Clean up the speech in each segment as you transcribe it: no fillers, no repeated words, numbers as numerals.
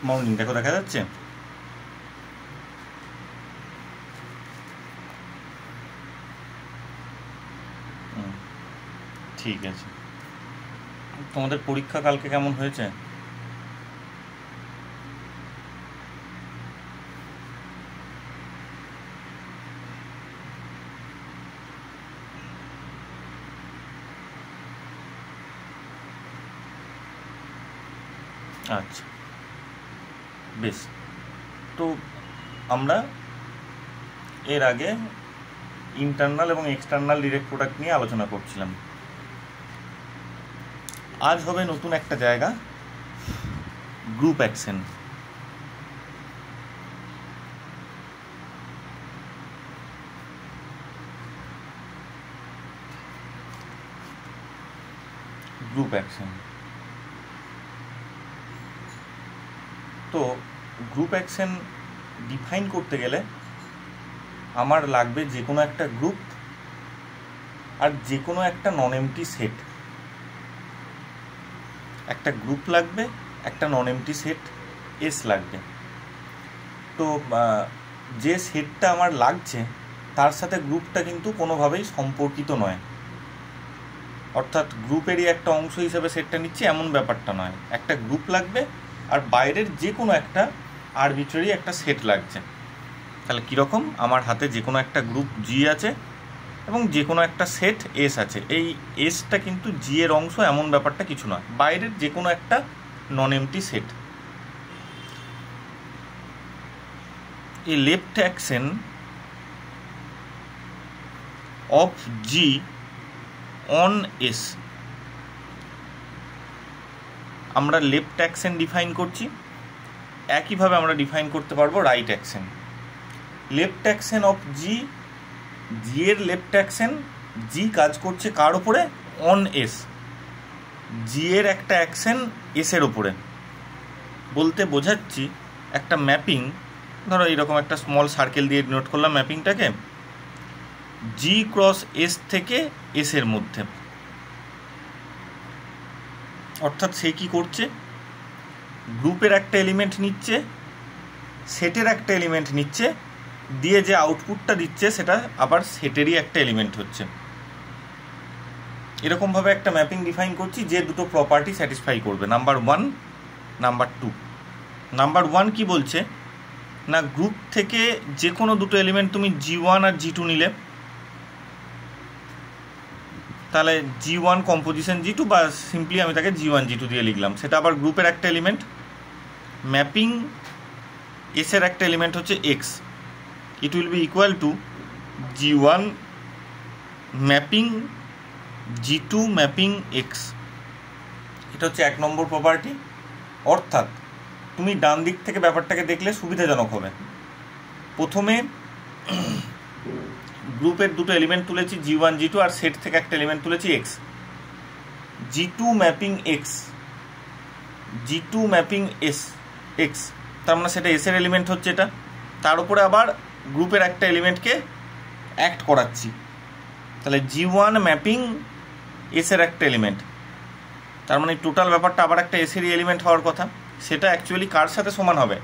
Mounting দেখো দেখা যাচ্ছে। ঠিক আছে, তোমাদের পরীক্ষা কালকে কেমন হয়েছে? আচ্ছা বেশ, তো আমরা এর আগে ইন্টারনাল এবং এক্সটার্নাল ডিরেক্ট প্রোডাক্ট নিয়ে আলোচনা করছিলাম। আজ হবে নতুন একটা জায়গা, গ্রুপ অ্যাকশন। গ্রুপ অ্যাকশন, তো গ্রুপ অ্যাকশন ডিফাইন করতে গেলে আমার লাগবে যে কোনো একটা গ্রুপ আর যে কোনো একটা নন এমটি সেট। একটা গ্রুপ লাগবে, একটা নন এমটি সেট এস লাগবে। তো যে সেটটা আমার লাগছে তার সাথে গ্রুপটা কিন্তু কোনোভাবেই সম্পর্কিত নয়, অর্থাৎ গ্রুপেরই একটা অংশ হিসেবে সেটটা নিচ্ছি এমন ব্যাপারটা নয়। একটা গ্রুপ লাগবে আর বাইরের যে কোনো একটা আরবিট্রারি একটা সেট লাগছে। তাহলে কীরকম, আমার হাতে যে কোনো একটা গ্রুপ জি আছে এবং যে কোনো একটা সেট এস আছে। এই এসটা কিন্তু জি এর অংশ এমন ব্যাপারটা কিছু নয়, বাইরের যে কোনো একটা নন এমটি সেট। এই left action of G on S, আমরা লেফট অ্যাকশন ডিফাইন করছি, একইভাবে আমরা ডিফাইন করতে পারবো right action. Left action of G, G এর লেফট অ্যাকশন, জি কাজ করছে কার ওপরে, অন এস। জি এর একটা অ্যাকশন এসের ওপরে, বলতে বোঝাচ্ছি একটা ম্যাপিং, ধরো এইরকম একটা স্মল সার্কেল দিয়ে নোট করলাম ম্যাপিংটাকে, জি ক্রস এস থেকে এসের মধ্যে। অর্থাৎ সে কি করছে, গ্রুপের একটা এলিমেন্ট নিচ্ছে, সেটের একটা এলিমেন্ট নিচ্ছে, দিয়ে যে আউটপুটটা দিচ্ছে সেটা আবার সেটেরই একটা এলিমেন্ট হচ্ছে। এরকমভাবে একটা ম্যাপিং ডিফাইন করছি যে দুটো প্রপার্টি স্যাটিসফাই করবে, নাম্বার 1, নাম্বার 2। নাম্বার 1 কি বলছে না, গ্রুপ থেকে যে কোনো দুটো এলিমেন্ট তুমি G1 আর G2 নিলে, তাহলে G1 কম্পোজিশন G2, বা সিম্পলি আমি তাকে G1 G2 দিয়ে লিখলাম, সেটা আবার গ্রুপের একটা এলিমেন্ট। ম্যাপিং এসের একটা এলিমেন্ট হচ্ছে X, it will B equal to G1 mapping G2 mapping X। এটা হচ্ছে 1 নম্বর প্রপার্টি। অর্থাৎ তুমি ডান দিক থেকে ব্যাপারটাকে দেখলে সুবিধাজনক হবে। প্রথমে গ্রুপের দুটো এলিমেন্ট তুলেছি G1 G2, আর সেট থেকে একটা এলিমেন্ট তুলেছি X। G2 mapping X, G2 mapping X, তার মানে সেটা এসের এলিমেন্ট হচ্ছে এটা। তার উপরে আবার গ্রুপের একটা এলিমেন্টকে অ্যাক্ট করাচ্ছি, তাহলে G1 ম্যাপিং এসের একটা এলিমেন্ট। তার মানে টোটাল ব্যাপারটা আবার একটা এসেরই এলিমেন্ট হওয়ার কথা। সেটা অ্যাকচুয়ালি কার সাথে সমান হবে,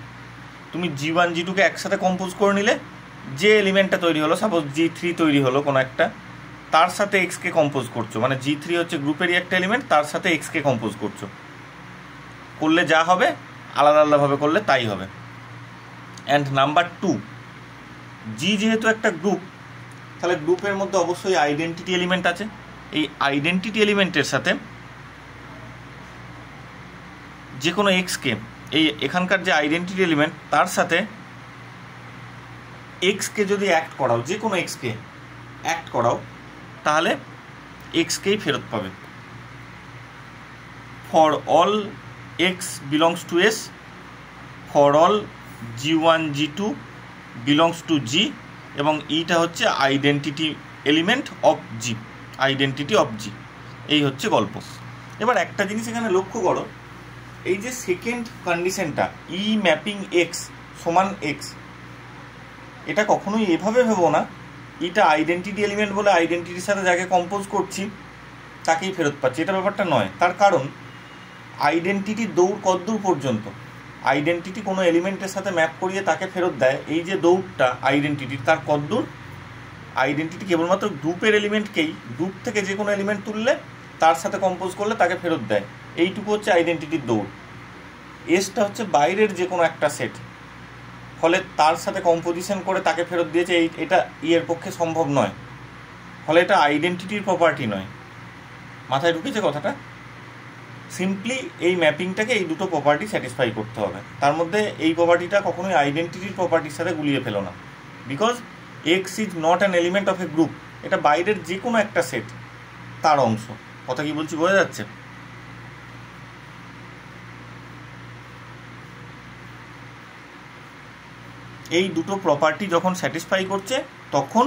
তুমি G1 G2কে একসাথে কম্পোজ করে নিলে, যে এলিমেন্টটা তৈরি হলো, সাপোজ G3 তৈরি হলো কোনো একটা, তার সাথে এক্সকে কম্পোজ করছো, মানে G3 হচ্ছে গ্রুপেরই একটা এলিমেন্ট, তার সাথে এক্সকে কম্পোজ করছো। করলে যা হবে, আলাদা আলাদাভাবে করলে তাই হবে। অ্যান্ড নাম্বার 2, জি যেহেতু একটা গ্রুপ, তাহলে গ্রুপের মধ্যে অবশ্যই আইডেন্টিটি এলিমেন্ট আছে। এই আইডেন্টিটি এলিমেন্টের সাথে যে কোনো এক্সকে, এই এখানকার যে আইডেন্টিটি এলিমেন্ট তার সাথে এক্সকে যদি অ্যাক্ট করাও, যে কোনো এক্সকে অ্যাক্ট করাও, তাহলে এক্সকেই ফেরত পাবে। For all x belongs to S, for all G1 G2 belongs to G, এবং এইটা হচ্ছে identity element of G, identity of G. এই হচ্ছে গল্প। এবার একটা জিনিস এখানে লক্ষ্য করো, এই যে সেকেন্ড কন্ডিশনটা ই ম্যাপিং এক্স সমান এক্স, এটা কখনোই এভাবে ভেবো না এটা আইডেন্টিটি এলিমেন্ট বলে আইডেন্টিটির সাথে যাকে কম্পোজ করছি তাকেই ফেরত পাচ্ছি, এটা ব্যাপারটা নয়। তার কারণ আইডেন্টিটির দৌড় কতদূর পর্যন্ত, আইডেন্টিটি কোনো এলিমেন্টের সাথে ম্যাপ করিয়ে তাকে ফেরত দেয়, এই যে দৌড়টা আইডেন্টিটির, তার কতদূর? আইডেন্টিটি কেবলমাত্র গ্রুপের এলিমেন্টকেই, গ্রুপ থেকে যে কোনো এলিমেন্ট তুললে তার সাথে কম্পোজ করলে তাকে ফেরত দেয়, এইটুকু হচ্ছে আইডেন্টিটির দৌড়। এসটা হচ্ছে বাইরের যে কোনো একটা সেট, ফলে তার সাথে কম্পোজিশন করে তাকে ফেরত দিয়েছে, এটা এর পক্ষে সম্ভব নয়, ফলে এটা আইডেন্টিটির প্রপার্টি নয়। মাথায় ঢুকেছে কথাটা? সিম্পলি এই ম্যাপিংটাকে এই দুটো প্রপার্টি স্যাটিসফাই করতে হবে, তার মধ্যে এই প্রপার্টিটা কখনোই আইডেন্টিটির প্রপার্টির সাথে গুলিয়ে ফেলো না, because x is not an element of A group, এটা বাইরের যে কোনো একটা সেট, তার অংশ। কথা কি বলছি বোঝা যাচ্ছে? এই দুটো প্রপার্টি যখন স্যাটিসফাই করছে তখন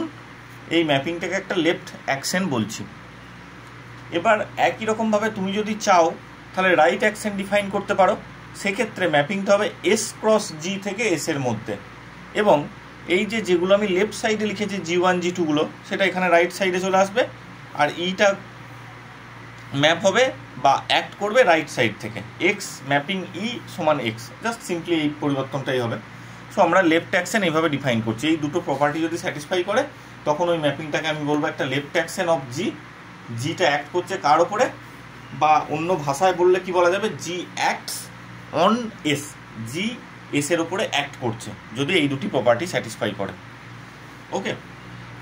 এই ম্যাপিংটাকে একটা লেফট অ্যাকশন বলছি। এবার একই রকমভাবে তুমি যদি চাও তাহলে রাইট অ্যাকশন ডিফাইন করতে পারো, সেক্ষেত্রে ম্যাপিংটা হবে এস ক্রস জি থেকে এস এর মধ্যে, এবং এই যেগুলো আমি লেফট সাইডে লিখেছি G1 G2গুলো, সেটা এখানে রাইট সাইডে চলে আসবে, আর ইটা ম্যাপ হবে বা অ্যাক্ট করবে রাইট সাইড থেকে, এক্স ম্যাপিং ই সমান এক্স, জাস্ট সিম্পলি এই পরিবর্তনটাই হবে। সো আমরা লেফট অ্যাকশন এইভাবে ডিফাইন করছি, এই দুটো প্রপার্টি যদি স্যাটিসফাই করে তখন ওই ম্যাপিংটাকে আমি বলবো একটা লেফট অ্যাকশন অফ জি। জিটা অ্যাক্ট করছে কার ওপরে, বা অন্য ভাষায় বললে কি বলা যাবে, G acts on S, G S এর ওপরে অ্যাক্ট করছে যদি এই দুটি প্রপার্টি স্যাটিসফাই করে। ওকে,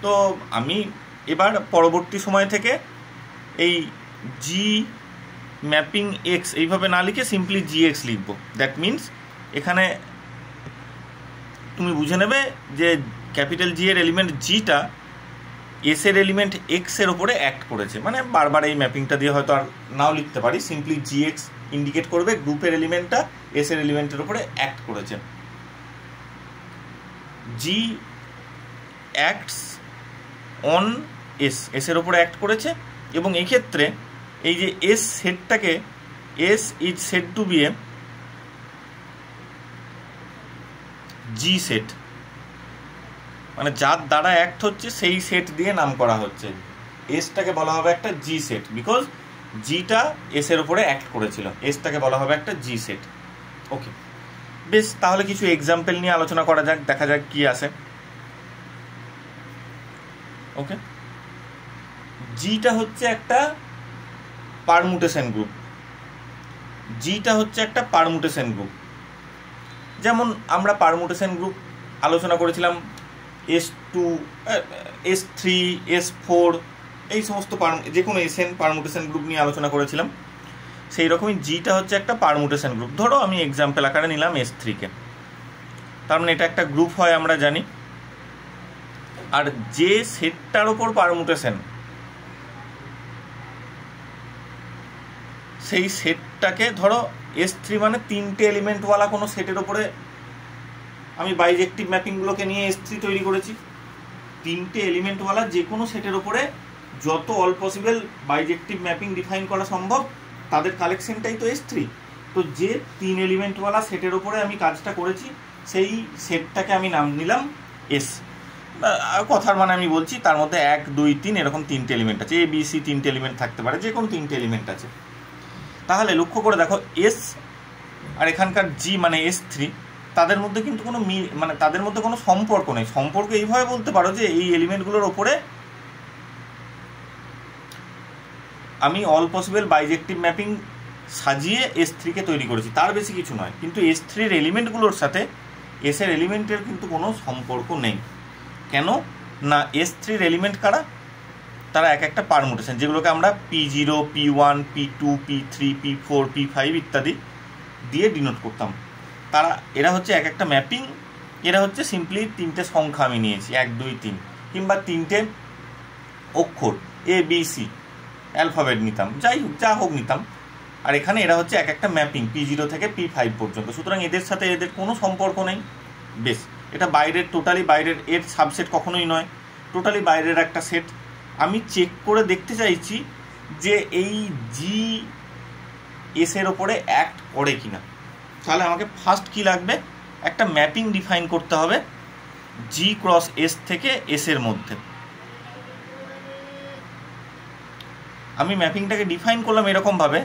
তো আমি এবার পরবর্তী সময় থেকে এই জি ম্যাপিং এক্স এইভাবে না লিখে সিম্পলি জি এক্স লিখবো। দ্যাট মিনস এখানে তুমি বুঝে নেবে যে ক্যাপিটাল জি এর এলিমেন্ট জিটা এস এর এলিমেন্ট এক্স এর ওপরে অ্যাক্ট করেছে, মানে বারবার এই ম্যাপিংটা দিয়ে হয়তো আর নাও লিখতে পারি, সিম্পলি জি এক্স ইন্ডিকেট করবে গ্রুপের এলিমেন্টটা এস এর এলিমেন্টের ওপরে অ্যাক্ট করেছে। G acts on S, S এর ওপরে অ্যাক্ট করেছে, এবং এই ক্ষেত্রে এই যে এস সেটটাকে, S is set to be a G set, মানে যার দ্বারা অ্যাক্ট হচ্ছে সেই সেট দিয়ে নাম করা হচ্ছে, এসটাকে বলা হবে একটা জি সেট, বিকজ জিটা এস এর উপরে অ্যাক্ট করেছিল, এসটাকে বলা হবে একটা জি সেট। ওকে, বেশ, তাহলে কিছু এক্সাম্পল নিয়ে আলোচনা করা যাক, দেখা যাক কি আসে। ওকে, জিটা হচ্ছে একটা পারমুটেশন গ্রুপ, জিটা হচ্ছে একটা পারমুটেশন গ্রুপ, যেমন আমরা পারমুটেশন গ্রুপ আলোচনা করেছিলাম S2, S3, S4, এই সমস্ত যে কোনো এসএন পারমুটেশন গ্রুপ নিয়ে আলোচনা করেছিলাম, সেই রকমই জিটা হচ্ছে একটা পারমুটেশন গ্রুপ। ধরো আমি এক্সাম্পল আকারে নিলাম S3-কে, তার মানে এটা একটা গ্রুপ হয় আমরা জানি, আর যে সেটটার ওপর পারমুটেশন, সেই সেটটাকে ধরো S3 মানে 3টে এলিমেন্টওয়ালা কোনো সেটের ওপরে আমি বাইজেক্টিভ ম্যাপিংগুলোকে নিয়ে S3 তৈরি করেছি, 3টে এলিমেন্টওয়ালা যে কোনো সেটের ওপরে যত অল পসিবল বাইজেক্টিভ ম্যাপিং ডিফাইন করা সম্ভব তাদের কালেকশনটাই তো S3। তো যে 3 এলিমেন্টওয়ালা সেটের ওপরে আমি কাজটা করেছি সেই সেটটাকে আমি নাম নিলাম S। কথার মানে আমি বলছি তার মধ্যে 1, 2, 3 এরকম 3টে এলিমেন্ট আছে, ABC 3টে এলিমেন্ট থাকতে পারে, যে কোনো 3টে এলিমেন্ট আছে। তাহলে লক্ষ্য করে দেখো S আর এখানকার G মানে S3, তাদের মধ্যে কিন্তু কোনো মানে তাদের মধ্যে কোনো সম্পর্ক নেই। সম্পর্ক এইভাবে বলতে পারো যে এই এলিমেন্টগুলোর ওপরে আমি অল পসিবল বাইজেক্টিভ ম্যাপিং সাজিয়ে S3-কে তৈরি করেছি, তার বেশি কিছু নয়। কিন্তু S3-এর এলিমেন্টগুলোর সাথে S এর এলিমেন্টের কিন্তু কোনো সম্পর্ক নেই। কেন না, S3-এর এলিমেন্ট কারা? তারা এক একটা পারমুটেশন, যেগুলোকে আমরা P0, P1, P2, P3, P4, P5 ইত্যাদি দিয়ে ডিনোট করতাম। এরা হচ্ছে এক একটা ম্যাপিং, এরা হচ্ছে সিম্পলি 3টে সংখ্যা আমি নিয়েছি, 1, 2, 3, কিংবা 3টে অক্ষর ABC অ্যালফাবেট নিতাম, যা হোক নিতাম, আর এখানে এরা হচ্ছে এক একটা ম্যাপিং P0 থেকে P5 পর্যন্ত। সুতরাং এদের সাথে এদের কোনো সম্পর্ক নেই। বেশ, এটা বাইরের, টোটালি বাইরের, এর সাবসেট কখনোই নয়, টোটালি বাইরের একটা সেট। আমি চেক করে দেখতে চাইছি যে এই জি এস এর ওপরে অ্যাক্ট করে কিনা। তাহলে আমাকে ফার্স্ট কি লাগবে, একটা ম্যাপিং ডিফাইন করতে হবে জি ক্রস এস থেকে এস এর মধ্যে। আমি ম্যাপিংটাকে ডিফাইন করলাম এরকমভাবে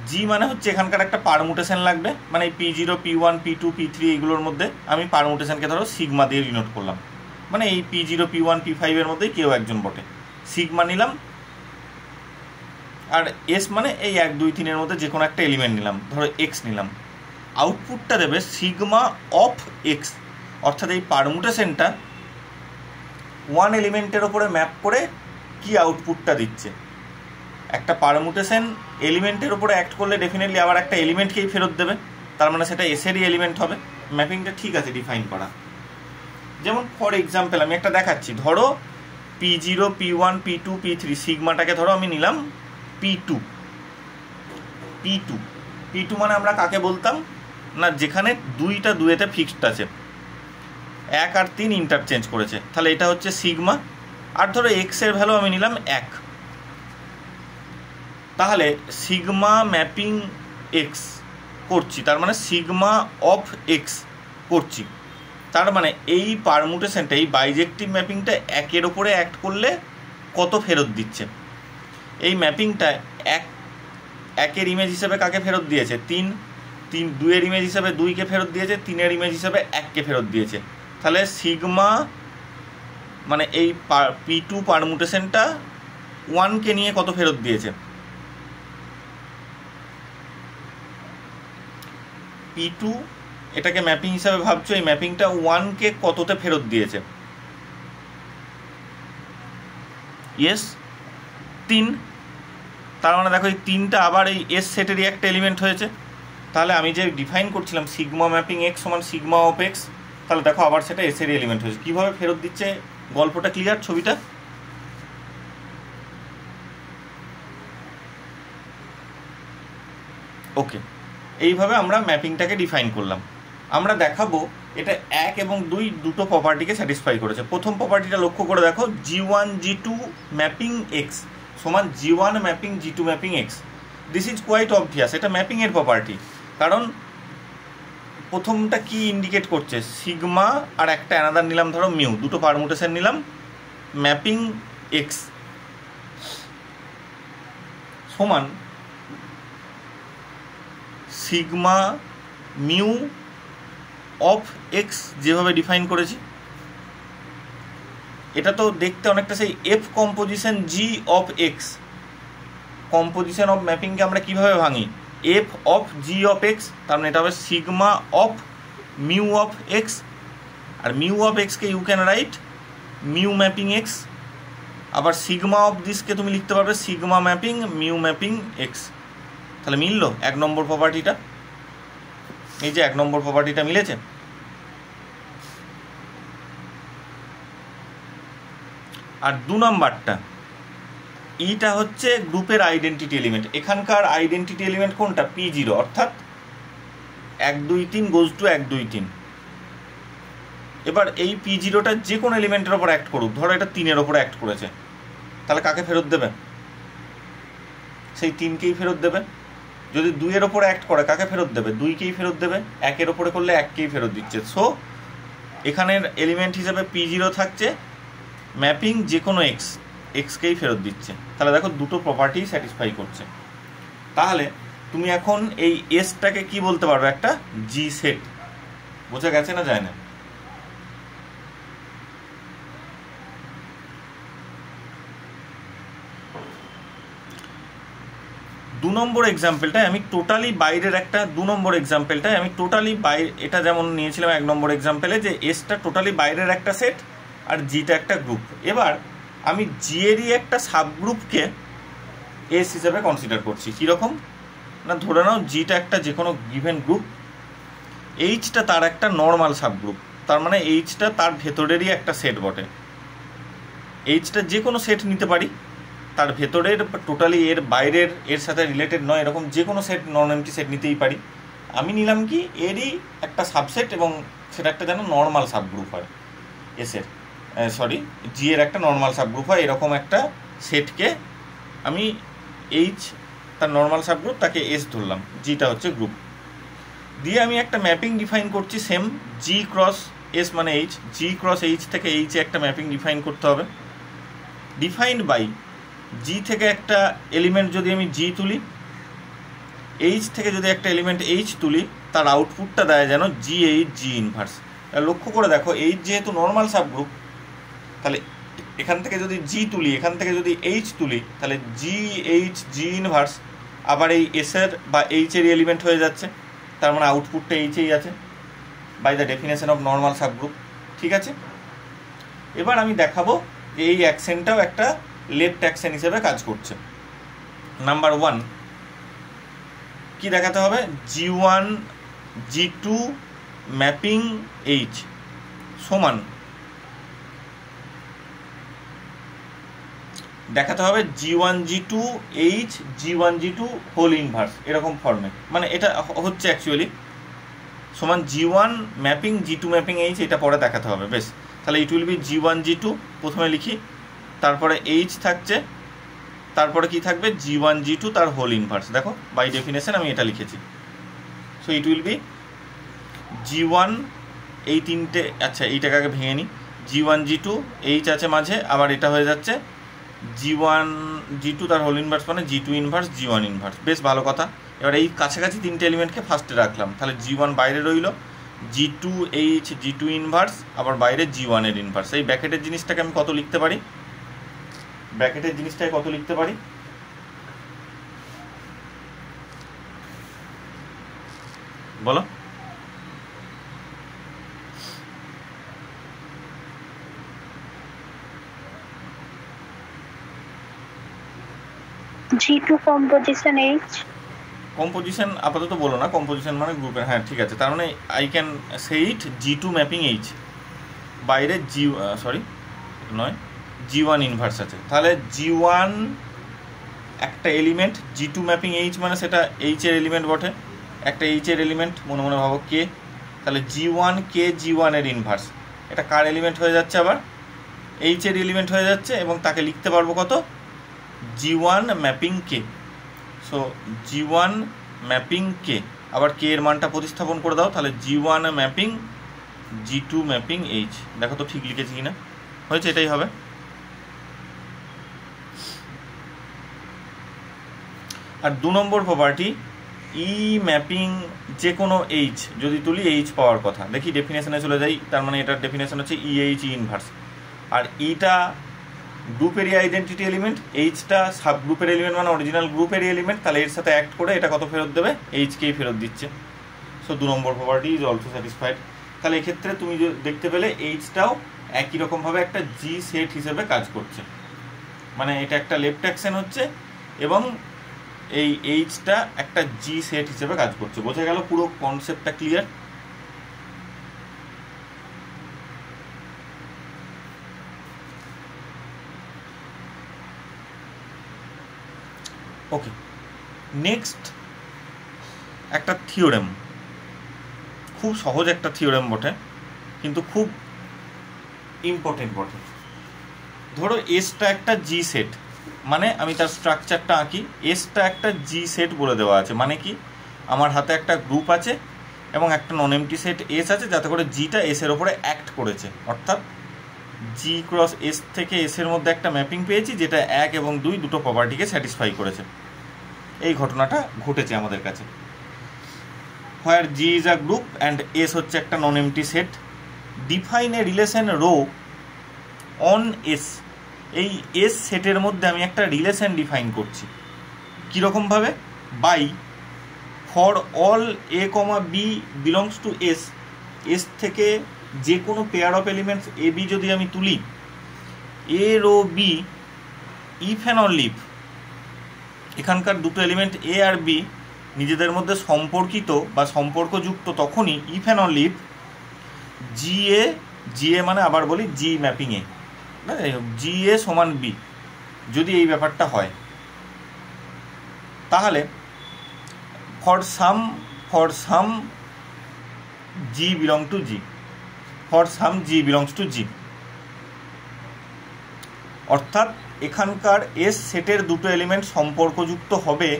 জি মানে হচ্ছে এখানকার একটা পারমুটেশন লাগবে, মানে এই P0 P1 P2 P3 এইগুলোর মধ্যে আমি পারমুটেশনকে ধরো সিগমা দিয়ে ডিনোট করলাম, মানে এই P0 P1 P5 এর মধ্যে কেউ একজন বটে, সিগমা নিলাম। আর এস মানে এই 1 2 3 এর মধ্যে যে কোনো একটা এলিমেন্ট নিলাম, ধরো এক্স নিলাম। আউটপুটটা দেবে সিগমা অফ এক্স, অর্থাৎ এই পারমুটেশনটা ওয়ান এলিমেন্টের ওপরে ম্যাপ করে কি আউটপুটটা দিচ্ছে। একটা পারমুটেশন এলিমেন্টের ওপরে অ্যাক্ট করলে ডেফিনেটলি আবার একটা এলিমেন্টকেই ফেরত দেবে, তার মানে সেটা এসেরই এলিমেন্ট হবে। ম্যাপিংটা ঠিক আছে ডিফাইন করা। যেমন ফর এক্সাম্পল আমি একটা দেখাচ্ছি, ধরো P0 P1 P2 P3 সিগমাটাকে ধরো আমি নিলাম P2 P2 মানে আমরা কাকে বলতাম না, যেখানে 2টা 2-এতে ফিক্সড আছে, 1 আর 3 ইন্টারচেঞ্জ করেছে, তাহলে এটা হচ্ছে সিগমা। আর ধরো এক্স এর ভ্যালু আমি নিলাম 1, তাহলে সিগমা ম্যাপিং এক্স করছি, তার মানে সিগমা অফ এক্স করছি। তার মানে এই পারমুটেশনটা, এই বাইজেক্টিভ ম্যাপিংটা 1-এর ওপরে অ্যাক্ট করলে কত ফেরত দিচ্ছে। এই ম্যাপিংটা 1-এর ইমেজ হিসেবে কাকে ফেরত দিয়েছে, 3, 2-এর ইমেজ হিসেবে 2কে ফেরত দিয়েছে, 3-এর ইমেজ হিসেবে 1কে ফেরত দিয়েছে। তাহলে সিগমা মানে এই P2 পারমুটেশনটা 1কে নিয়ে কত ফেরত দিয়েছে, P2 এটাকে ম্যাপিং হিসাবে ভাবছো, এই ম্যাপিংটা 1কে কততে ফেরত দিয়েছে, ইয়েস 3। তার মানে দেখো এই 3টা আবার এই এস সেটেরই একটা এলিমেন্ট হয়েছে। তাহলে আমি যে ডিফাইন করছিলাম সিগমা ম্যাপিং এক্স সমান সিগমা অফ এক্স, তাহলে দেখো আবার সেটা এসেরই এলিমেন্ট হয়েছে। কীভাবে ফেরত দিচ্ছে গল্পটা ক্লিয়ার, ছবিটা? ওকে, এইভাবে আমরা ম্যাপিংটাকে ডিফাইন করলাম। আমরা দেখাবো এটা 1 এবং 2 দুটো প্রপার্টিকে স্যাটিসফাই করেছে। প্রথম প্রপার্টিটা লক্ষ্য করে দেখো, G1 G2 ম্যাপিং এক্স সমান G1 mapping G2 mapping x. This is quite obvious, এটা ম্যাপিংয়ের প্রপার্টি। কারণ প্রথমটা কি ইন্ডিকেট করছে, সিগমা আর একটা অ্যানাদার নিলাম ধরো মিউ, দুটো পারমুটেশন নিলাম, ম্যাপিং এক্স সমান সিগমা মিউ অফ এক্স, যেভাবে ডিফাইন করেছি। এটা তো দেখতে অনেকটা সেই f composition g of x. Composition of ম্যাপিংকে আমরা কিভাবে ভাঙি, f of g of x, তার মানে এটা হবে sigma of mu of x. আর মিউ অফ এক্সকে you can write mu mapping x. আবার সিগমা অফ দিসকে তুমি লিখতে পারবে sigma mapping mu mapping x. তাহলে মিললো 1 নম্বর প্রপার্টিটা, এই যে 1 নম্বর প্রপার্টিটা মিলেছে। আর 2 নম্বরটা, ইটা হচ্ছে গ্রুপের আইডেন্টিটি এলিমেন্ট। এখানকার আইডেন্টিটি এলিমেন্ট কোনটা, P0, অর্থাৎ 1 2 3 গোজ টু 1 2 3। এবার এই P0টা যে কোনো এলিমেন্টের ওপর অ্যাক্ট করুক, ধরো এটা 3-এর ওপরে অ্যাক্ট করেছে, তাহলে কাকে ফেরত দেবে, সেই 3কেই ফেরত দেবে। যদি 2-এর ওপরে অ্যাক্ট করে কাকে ফেরত দেবে, 2কেই ফেরত দেবে। 1-এর ওপরে করলে 1কেই ফেরত দিচ্ছে। সো এখানের এলিমেন্ট হিসেবে P0 থাকছে, ম্যাপিং যে কোনো এক্সকেই ফেরত দিচ্ছে। তাহলে দেখো দুটো প্রপার্টি স্যাটিসফাই করছে। তাহলে তুমি এখন এই এসটাকে কি বলতে পারবে, একটা জি সেট। বোঝা গেছে না, যায় না? দু নম্বর এক্সাম্পলটায় আমি টোটালি বাইরের একটা, 2 নম্বর এক্সাম্পলটায় আমি টোটালি বাইরে, এটা যেমন নিয়েছিলাম 1 নম্বর এক্সাম্পলে, যে এসটা টোটালি বাইরের একটা সেট আর জিটা একটা গ্রুপ। এবার আমি জি এরই একটা সাবগ্রুপকে এস হিসেবে কনসিডার করছি। কীরকম না, ধরে নাও জিটা একটা যে কোনো গিভেন গ্রুপ, এইচটা তার একটা নর্মাল সাবগ্রুপ, তার মানে এইচটা তার ভেতরেরই একটা সেট বটে। এইচটা যে কোনো সেট নিতে পারি, তার ভেতরের টোটালি এর বাইরের এর সাথে রিলেটেড নয় এরকম যে কোনো সেট, নন এমটি সেট নিতেই পারি। আমি নিলাম কি এরই একটা সাবসেট, এবং সেটা একটা যেন নর্মাল সাবগ্রুপ হয় এসের, জি এর একটা নর্মাল সাবগ্রুপ হয়, এরকম একটা সেটকে আমি এইচ তার নর্মাল সাবগ্রুপ, তাকে এস ধরলাম, জিটা হচ্ছে গ্রুপ। দিয়ে আমি একটা ম্যাপিং ডিফাইন করছি সেম, জি ক্রস এস মানে এইচ, জি ক্রস এইচ থেকে এইচে একটা ম্যাপিং ডিফাইন করতে হবে। ডিফাইন্ড বাই জি থেকে একটা এলিমেন্ট যদি আমি জি তুলি, এইচ থেকে যদি একটা এলিমেন্ট এইচ তুলি তার আউটপুটটা দেয় যেন জি এইচ জি ইনভার্স। লক্ষ্য করে দেখো এইচ যেহেতু নর্মাল সাবগ্রুপ, তাহলে এখান থেকে যদি জি তুলি, এখান থেকে যদি এইচ তুলি, তাহলে জি এইচ জি ইনভার্স আবার এই এসের বা এইচের এলিমেন্ট হয়ে যাচ্ছে, তার মানে আউটপুটটা এইচেই আছে by the definition of normal subgroup. ঠিক আছে, এবার আমি দেখাবো যে এই অ্যাকশনটাও একটা লেফট অ্যাকশন হিসেবে কাজ করছে। নাম্বার 1 কি দেখাতে হবে? G1 G2 ম্যাপিং H সমান দেখাতে হবে G1 G2 H G1 G2 whole inverse, এরকম ফর্মে। মানে এটা হচ্ছে অ্যাকচুয়ালি সমান G1 mapping G2 mapping H, এটা পরে দেখাতে হবে। বেশ, তাহলে ইট উইল বি G1 G2 প্রথমে লিখি, তারপরে H থাকছে, তারপরে কি থাকবে? G1 G2 তার হোল ইনভার্স। দেখো বাই ডেফিনেশন আমি এটা লিখেছি। So it will B G1 এই তিনটে, আচ্ছা এইটাকে আগে ভেঙে নিই। G1 G2 H আছে মাঝে, আবার এটা হয়ে যাচ্ছে G1 G2 তার হোল ইনভার্স মানে G2 ইনভার্স G1 ইনভার্স। বেশ ভালো কথা। এবার এই কাছাকাছি তিনটে এলিমেন্টকে ফার্স্টে রাখলাম, তাহলে G1 বাইরে রইল, G2 H G2 ইনভার্স, আবার বাইরে G1 এর ইনভার্স। এই ব্র্যাকেটের জিনিসটাকে আমি কত লিখতে পারি? ব্র্যাকেটের জিনিসটাকে কত লিখতে পারি বলো? G2 composition H। কম্পোজিশন আপাতত বলো না, কম্পোজিশন মানে গ্রুপের। হ্যাঁ ঠিক আছে, তার মানে I can say it G2 mapping H, বাইরে G1 ইনভার্স আছে। তাহলে G1 একটা এলিমেন্ট, G2 ম্যাপিং H মানে সেটা H এর এলিমেন্ট বটে, একটা H এর এলিমেন্ট, মনে মনে ভাবো কে। তাহলে G1 কে G1 এর ইনভার্স, এটা কার এলিমেন্ট হয়ে যাচ্ছে? আবার H এর এলিমেন্ট হয়ে যাচ্ছে, এবং তাকে লিখতে পারবো কত? G1 ম্যাপিং কে। সো G1 ম্যাপিং কে, আবার কে এর মানটা প্রতিস্থাপন করে দাও, তাহলে G1 mapping G2 mapping H। দেখো তো ঠিক লিখেছি কিনা, হয়েছে, এটাই হবে। আর 2 নম্বর প্রপার্টি ই ম্যাপিং যে কোনো H যদি তুলি H পাওয়ার কথা। দেখি ডেফিনেশনে চলে যাই, তার মানে এটার ডেফিনেশন হচ্ছে EH ইনভার্স। আর ইটা গ্রুপেরই আইডেন্টিটি এলিমেন্ট, এইচটা সাব গ্রুপের এলিমেন্ট মানে অরিজিনাল গ্রুপেরই এলিমেন্ট, তাহলে এর সাথে অ্যাক্ট করে এটা কত ফেরত দেবে? এইচকেই ফেরত দিচ্ছে। So 2 number property is also satisfied. তাহলে এক্ষেত্রে তুমি দেখতে পেলে এইচটাও একই রকমভাবে একটা জি সেট হিসেবে কাজ করছে, মানে এটা একটা লেফট অ্যাকশন হচ্ছে এবং এই এইচটা একটা জি সেট হিসেবে কাজ করছে। বোঝা গেল? পুরো কনসেপ্টটা ক্লিয়ার? ওকে, নেক্সট একটা থিওরেম, খুব সহজ একটা থিওরেম বটে, কিন্তু খুব ইম্পর্টেন্ট বটে। ধরো এসটা একটা জি সেট, মানে আমি তার স্ট্রাকচারটা আঁকি। এসটা একটা জি সেট বলে দেওয়া আছে, মানে কি? আমার হাতে একটা গ্রুপ আছে এবং একটা নন এমটি সেট এস আছে, যাতে করে জিটা এসের ওপরে অ্যাক্ট করেছে, অর্থাৎ জি ক্রস এস থেকে এসের মধ্যে একটা ম্যাপিং পেয়েছি যেটা 1 এবং 2 দুটো প্রপার্টিকে স্যাটিসফাই করেছে। এই ঘটনাটা ঘটেছে আমাদের কাছে। Where G is a group and S হচ্ছে একটা non empty set. Define a relation rho on S. এই এস সেটের মধ্যে আমি একটা রিলেশন ডিফাইন করছি। কীরকমভাবে? By for all A comma B belongs to S, S থেকে যে কোনো pair of elements A B যদি আমি তুলি, A rho B if and only if এখানকার দুটো এলিমেন্ট এ আর বি নিজেদের মধ্যে সম্পর্কিত বা সম্পর্কযুক্ত তখনই, ইফ অ্যান্ড অনলি ইফ জি এ মানে আবার বলি জি ম্যাপিং এ, জি এ সমান বি, যদি এই ব্যাপারটা হয়, তাহলে for some G belong to G, for some G belongs to G. অর্থাৎ এখানকার এস সেটের দুটো এলিমেন্ট সম্পর্কযুক্ত হবে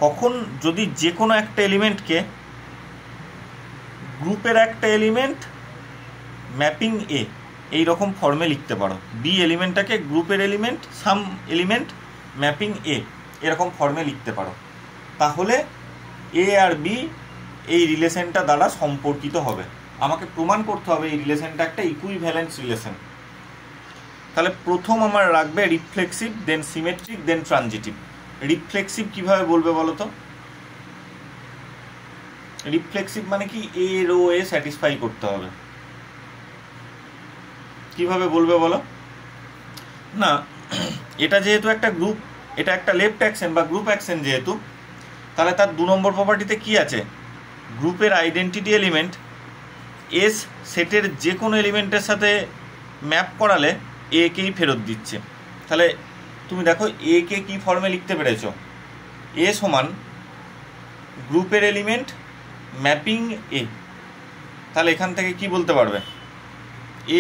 কখন? যদি যে কোনো একটা এলিমেন্টকে গ্রুপের একটা এলিমেন্ট ম্যাপিং এ এই রকম ফর্মে লিখতে পারো। বি এলিমেন্টটাকে গ্রুপের এলিমেন্ট সাম এলিমেন্ট ম্যাপিং এ এরকম ফর্মে লিখতে পারো, তাহলে এ আর বি এই রিলেশনটা দ্বারা সম্পর্কিত হবে। আমাকে প্রমাণ করতে হবে এই রিলেশনটা একটা ইকুইভ্যালেন্স রিলেশন। তাহলে প্রথম আমার রাখবে রিফ্লেক্সিভ, দেন সিমেট্রিক, দেন ট্রানজিটিভ। রিফ্লেক্সিভ কিভাবে বলবে বলো তো? রিফ্লেক্সিভ মানে কি এ রো এ স্যাটিসফাই করতে হবে। কিভাবে বলবে বলো? না, এটা যেহেতু একটা গ্রুপ, এটা একটা লেফট অ্যাকশন বা গ্রুপ অ্যাকশন যেহেতু, তাহলে তার 2 নম্বর প্রপার্টিতে কি আছে? গ্রুপের আইডেন্টিটি এলিমেন্ট এস সেটের যে কোনো এলিমেন্টের সাথে ম্যাপ করালে এ কেই ফেরত দিচ্ছে। তাহলে তুমি দেখো এ কে কী ফর্মে লিখতে পেরেছ? এ সমান গ্রুপের এলিমেন্ট ম্যাপিং এ। তাহলে এখান থেকে কি বলতে পারবে?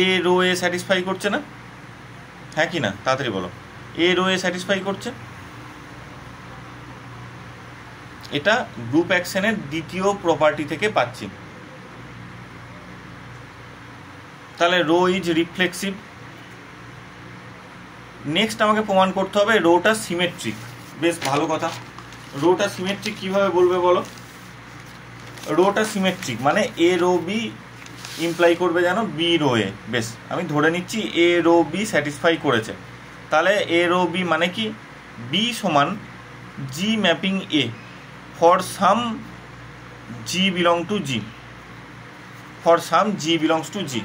এ রো এ স্যাটিসফাই করছে না? হ্যাঁ কি না? তাড়াতাড়ি বলো। এ রো এ স্যাটিসফাই করছে। এটা গ্রুপ অ্যাকশনের দ্বিতীয় প্রপার্টি থেকে পাচ্ছি। তাহলে রো ইজ রিফ্লেক্সিভ। নেক্সট আমাকে প্রমাণ করতে হবে রোটা সিমেট্রিক। বেশ ভালো কথা। রোটা সিমেট্রিক কিভাবে বলবে বলো? রোটা সিমেট্রিক মানে এ রো বি ইমপ্লাই করবে যেন বি রো এ। বেশ, আমি ধরে নিচ্ছি এ রো বি স্যাটিসফাই করেছে। তাহলে এ রো বি মানে কি? বি সমান G mapping A for some G belong to G, for some G belongs to G.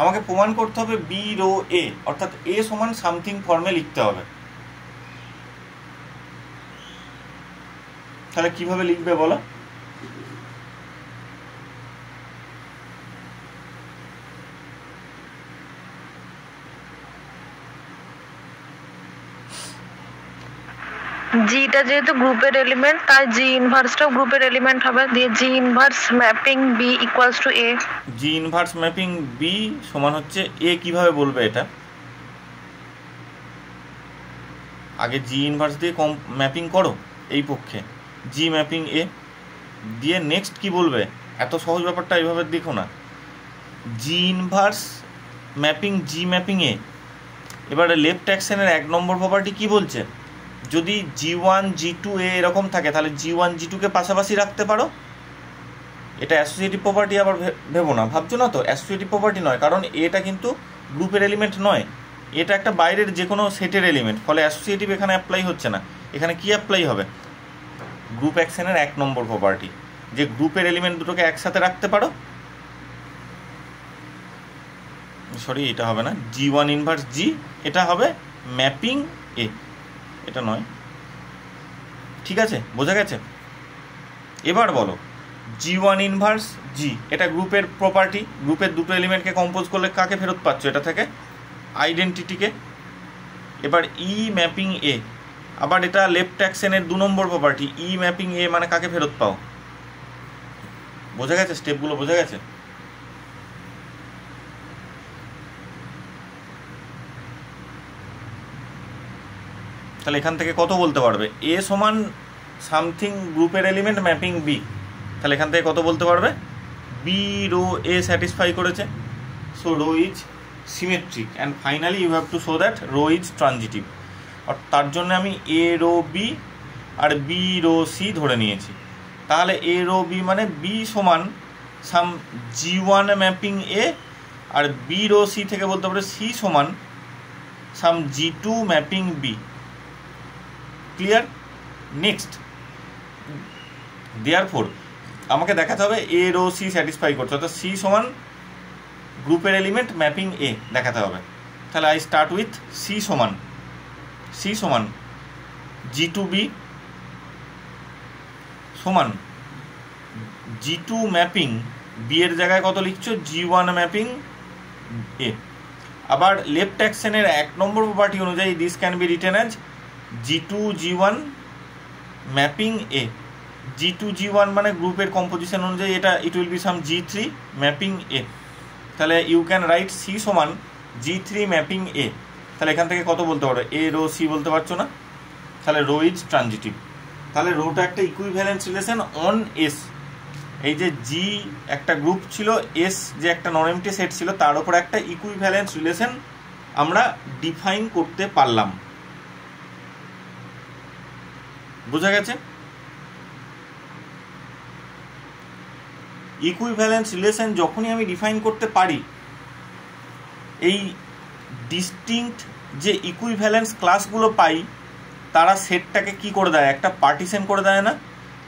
আমাকে প্রমাণ করতে হবে বি রো এ, অর্থাৎ এ সমান সামথিং ফর্মে লিখতে হবে। তাহলে কিভাবে লিখবে বলো? জিটা যেহেতু গ্রুপের এলিমেন্ট, তাই জি ইনভার্সটাও গ্রুপের এলিমেন্ট হবে। দিয়ে g inverse mapping b equals to a. G inverse mapping b সমান হচ্ছে এ। কিভাবে বলবে এটা? আগে জি ইনভার্স দিয়ে ম্যাপিং করো এই পক্ষে, জি ম্যাপিং এ দিয়ে নেক্সট কি বলবে? এত সহজ ব্যাপারটা এইভাবে দেখো না। জি ইনভার্স ম্যাপিং জি ম্যাপিং এ। এবারে লেফট অ্যাকশনের 1 নম্বর প্রপার্টি কি বলছে? যদি G1 G2 এ এরকম থাকে তাহলে G1 G2কে পাশাপাশি রাখতে পারো। এটা অ্যাসোসিয়েটিভ প্রপার্টি আবার ভেবো না, ভাবছো না তো? অ্যাসোসিয়েটিভ প্রপার্টি নয়, কারণ এটা কিন্তু গ্রুপের এলিমেন্ট নয়, এটা একটা বাইরের যে কোনো সেটের এলিমেন্ট। ফলে অ্যাসোসিয়েটিভ এখানে অ্যাপ্লাই হচ্ছে না। এখানে কি অ্যাপ্লাই হবে? গ্রুপ অ্যাকশনের 1 নম্বর প্রপার্টি, যে গ্রুপের এলিমেন্ট দুটোকে একসাথে রাখতে পারো। সরি, এটা হবে না G1 ইনভার্স জি, এটা হবে ম্যাপিং এ, এটা নয়। ঠিক আছে, বোঝা গেছে? এবার বলো G1 ইনভার্স জি, এটা গ্রুপের প্রপার্টি। গ্রুপের দুটো এলিমেন্টকে কম্পোজ করলে কাকে ফেরত পাচ্ছ? এটা থেকে আইডেন্টিটিকে। এবার ই ম্যাপিং এ, আবার এটা লেফট অ্যাকশনের 2 নম্বর প্রপার্টি। ই ম্যাপিং এ মানে কাকে ফেরত পাও? বোঝা গেছে? স্টেপগুলো বোঝা গেছে? তাহলে এখান থেকে কত বলতে পারবে? এ সমান সামথিং গ্রুপের এলিমেন্ট ম্যাপিং বি। তাহলে এখান থেকে কত বলতে পারবে? বি রো এ স্যাটিসফাই করেছে, so rho is symmetric. And finally you have to show that rho is transitive. আর তার জন্য আমি এ রো বি আর বি রো সি ধরে নিয়েছি। তাহলে এ রো বি মানে বি সমান সাম G1 ম্যাপিং এ, আর বি রো সি থেকে বলতে পারে সি সমান some G2 mapping B. Clear? Next, therefore আমাকে দেখাতে হবে এ রো সি স্যাটিসফাই করছে, অর্থাৎ সি সমান গ্রুপের এলিমেন্ট ম্যাপিং এ দেখাতে হবে। তাহলে আই স্টার্ট উইথ সি সমান G2B সমান G2 ম্যাপিং বি এর জায়গায় কত লিখছো? G1 ম্যাপিং এ। আবার লেফট অ্যাকশনের 1 নম্বর প্রপার্টি অনুযায়ী this can be written as G2 G1 mapping A. G2 G1 মানে গ্রুপের কম্পোজিশন অনুযায়ী এটা it will be some G3 mapping A. তাহলে ইউ ক্যান রাইট সি সমান G3 ম্যাপিং এ। তাহলে এখান থেকে কত বলতে পারো? এ রো সি বলতে পারছো না? তাহলে রো ইজ ট্রানজিটিভ। তাহলে রোটা একটা ইকুইভ্যালেন্স রিলেশন অন এস। এই যে জি একটা গ্রুপ ছিল, এস যে একটা নন এমটি সেট ছিল, তার উপর একটা ইকুইভ্যালেন্স রিলেশন আমরা ডিফাইন করতে পারলাম। বোঝা গেছে? ইকুইভ্যালেন্স রিলেশন যখনই আমি ডিফাইন করতে পারি, এই ডিস্টিংক্ট যে ইকুইভ্যালেন্স ক্লাসগুলো পাই তারা সেটটাকে কি করে দেয়, একটা পার্টিশন করে দেয় না?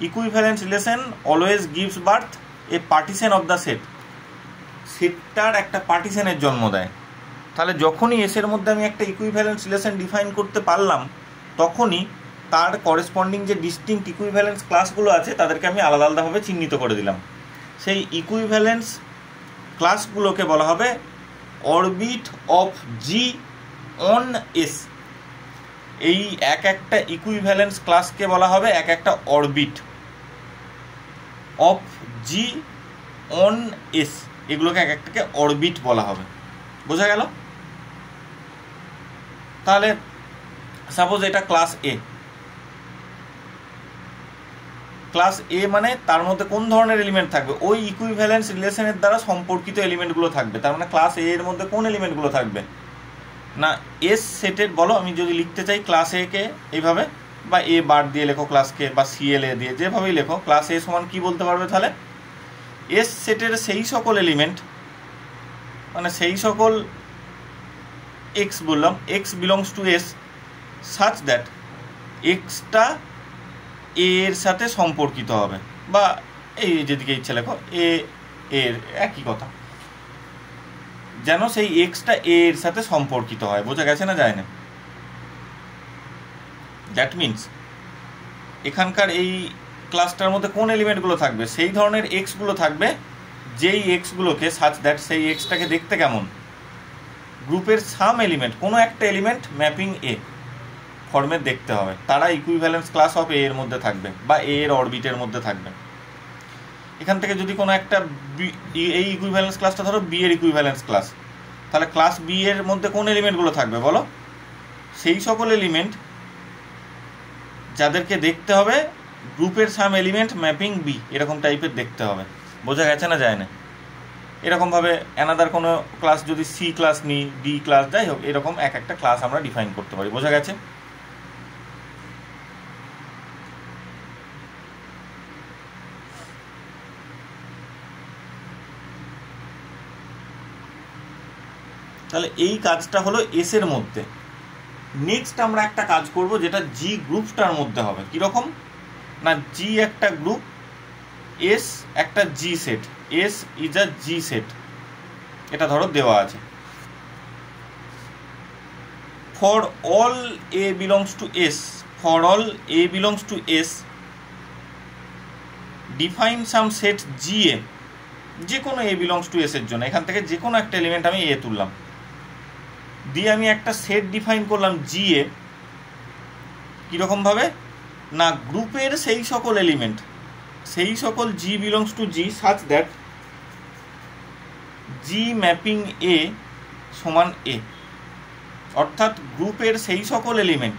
Equivalence relation always gives birth a partition of the set, সেটটার একটা পার্টিশনের জন্ম দেয়। তাহলে যখনই এসের মধ্যে আমি একটা ইকুইভ্যালেন্স রিলেশন ডিফাইন করতে পারলাম, তখনই তার করেসপন্ডিং যে ডিস্টিংক্ট ইকুইভ্যালেন্স ক্লাসগুলো আছে তাদেরকে আমি আলাদা আলাদাভাবে চিহ্নিত করে দিলাম। সেই ইকুইভ্যালেন্স ক্লাসগুলোকে বলা হবে orbit of G on S. এই এক একটা ইকুইভ্যালেন্স ক্লাসকে বলা হবে এক একটা orbit of G on S, এগুলোকে এক একটাকে অরবিট বলা হবে। বোঝা গেল? তাহলে সাপোজ এটা ক্লাস এ, ক্লাস এ মানে তার মধ্যে কোন ধরনের এলিমেন্ট থাকবে? ওই ইকুইভ্যালেন্স রিলেশনের দ্বারা সম্পর্কিত এলিমেন্টগুলো থাকবে। তার মানে ক্লাস এ এর মধ্যে কোন এলিমেন্টগুলো থাকবে না, এস সেটের, বলো আমি যদি লিখতে চাই ক্লাস এ কে এইভাবে, বা এ বার দিয়ে লেখো ক্লাসকে, বা সিএল এ দিয়ে যেভাবেই লেখো, ক্লাস এ সমান কি বলতে পারবে তাহলে? এস সেটের সেই সকল এলিমেন্ট, মানে সেই সকল এক্স বললাম, x belongs to S such that extra এর সাথে সম্পর্কিত হবে, বা এই যেদিকে ইচ্ছা লেখো এ এর একই কথা, যেন সেই এক্সটা এর সাথে সম্পর্কিত হয়। বোঝা গেছে না যায় না? দ্যাট মিনস এখানকার এই ক্লাসটার মধ্যে কোন এলিমেন্টগুলো থাকবে? সেই ধরনের এক্সগুলো থাকবে যেই এক্সগুলোকে সাচ দ্যাট সেই এক্সটাকে দেখতে কেমন? গ্রুপের সাম এলিমেন্ট, কোনো একটা এলিমেন্ট ম্যাপিং এ ফর্মে দেখতে হবে, তারা ইকুইভ্যালেন্স ক্লাস অফ এ এর মধ্যে থাকবে বা এ এর অরবিটের মধ্যে থাকবে। এখান থেকে যদি কোনো একটা এই ইকুইভ্যালেন্স ক্লাসটা ধরো বি এর ইকুইভ্যালেন্স ক্লাস, তাহলে ক্লাস বি এর মধ্যে কোন এলিমেন্টগুলো থাকবে বলো? সেই সকল এলিমেন্ট যাদেরকে দেখতে হবে গ্রুপের সাম এলিমেন্ট ম্যাপিং বি, এরকম টাইপের দেখতে হবে। বোঝা গেছে না যায় না? এরকমভাবে অ্যানাদার কোনো ক্লাস যদি সি ক্লাস নিই, ডি ক্লাস, যাই হোক এরকম এক একটা ক্লাস আমরা ডিফাইন করতে পারি। বোঝা গেছে? তাহলে এই কাজটা হলো এস এর মধ্যে। নেক্সট আমরা একটা কাজ করব যেটা জি গ্রুপটার মধ্যে হবে। কীরকম না, জি একটা গ্রুপ, এস একটা G set, S is a G set, এটা ধরো দেওয়া আছে। For all A belongs to S, for all A belongs to S define some set G A, যে কোনো এ বিলংস টু এস এর জন্য এখান থেকে যে কোনো একটা এলিমেন্ট আমি এ তুললাম, দিয়ে আমি একটা সেট ডিফাইন করলাম জি এ। কীরকমভাবে না, গ্রুপের সেই সকল এলিমেন্ট, সেই সকল G belongs to G such that G mapping A সমান এ, অর্থাৎ গ্রুপের সেই সকল এলিমেন্ট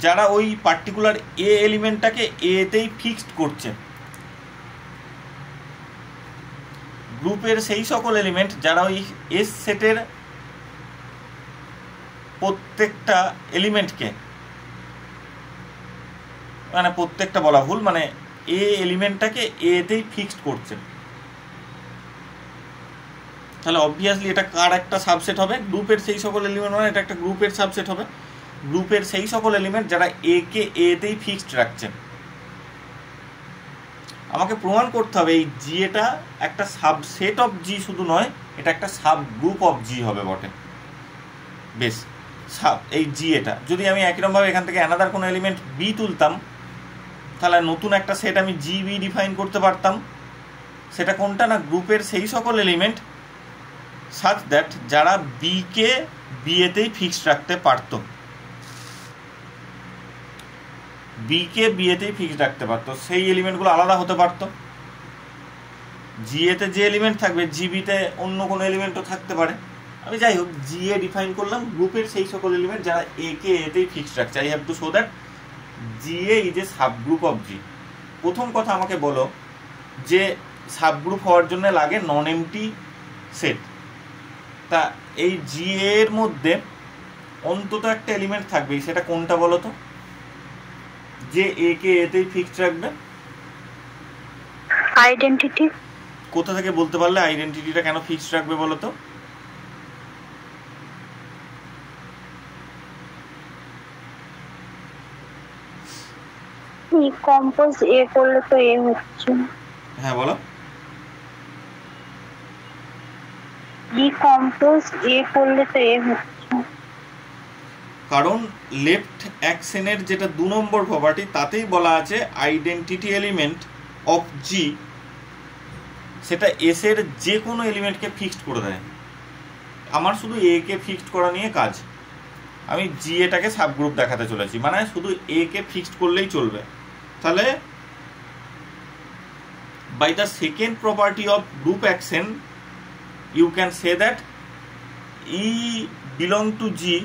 যারা ওই পার্টিকুলার এ এলিমেন্টটাকে এতেই ফিক্সড করছে, গ্রুপের সেই সকল এলিমেন্ট যারা ওই এস সেটের প্রত্যেকটা এলিমেন্টকে, মানে প্রত্যেকটা বলা ভুল, মানে এ এলিমেন্টটাকে এতেই ফিক্সড করছে। তাহলে অবভিয়াসলি এটা কার একটা সাবসেট হবে? গ্রুপের সেই সকল এলিমেন্ট, মানে এটা একটা গ্রুপের সাবসেট হবে। গ্রুপের সেই সকল এলিমেন্ট যারা এ কে এতেই ফিক্সড রাখছে। আমাকে প্রমাণ করতে হবে এই জি এটা একটা সাবসেট অফ জি শুধু নয়, এটা একটা সাব গ্রুপ অফ জি হবে বটে। বেশ, এই জি এটা যদি আমি একইরকমভাবে এখান থেকে অ্যানাদার কোনো এলিমেন্ট বি তুলতাম, তাহলে নতুন একটা সেট আমি জি বি ডিফাইন করতে পারতাম। সেটা কোনটা না, গ্রুপের সেই সকল এলিমেন্ট সাচ দ্যাট যারা বি কে বি এতেই ফিক্সড রাখতে পারত, বি কে বি এতেই ফিক্সড রাখতে পারতো, সেই এলিমেন্টগুলো আলাদা হতে পারতো। জি এতে যে এলিমেন্ট থাকবে জিবিতে অন্য কোনো এলিমেন্টও থাকতে পারে। আমি যাই হোক জি এ ডিফাইন করলাম গ্রুপের সেই সকল এলিমেন্ট যারা এ কে এতেই ফিক্সড রাখছে। I have to show that G A is a subgroup of G. প্রথম কথা আমাকে বলো যে সাবগ্রুপ হওয়ার জন্য লাগে নন এমটি সেট। তা এই জি এর মধ্যে অন্তত একটা এলিমেন্ট থাকবেই, সেটা কোনটা বলো তো, যে এ কে এতেই ফিক্সড রাখবে? আইডেন্টিটি। কোথা থেকে বলতে পারলে আইডেন্টিটিটা কেন ফিক্সড রাখবে বলো তো? কম্পোজ এ করলে তো এ হচ্ছে। হ্যাঁ বলো। ডিকম্পোজ এ করলে তো এ হচ্ছে, কারণ লেফট অ্যাকশনের যেটা 2 নম্বর প্রপার্টি তাতেই বলা আছে আইডেন্টিটি এলিমেন্ট অফ জি সেটা এস এর যে কোনো এলিমেন্টকে ফিক্সড করে দেয়। আমার শুধু এ কে ফিক্সড করা নিয়ে কাজ, আমি জি এটাকে সাবগ্রুপ দেখাতে চলেছি, মানে শুধু এ কে ফিক্সড করলেই চলবে। তাহলে by the second property of group action you can say that e belong to g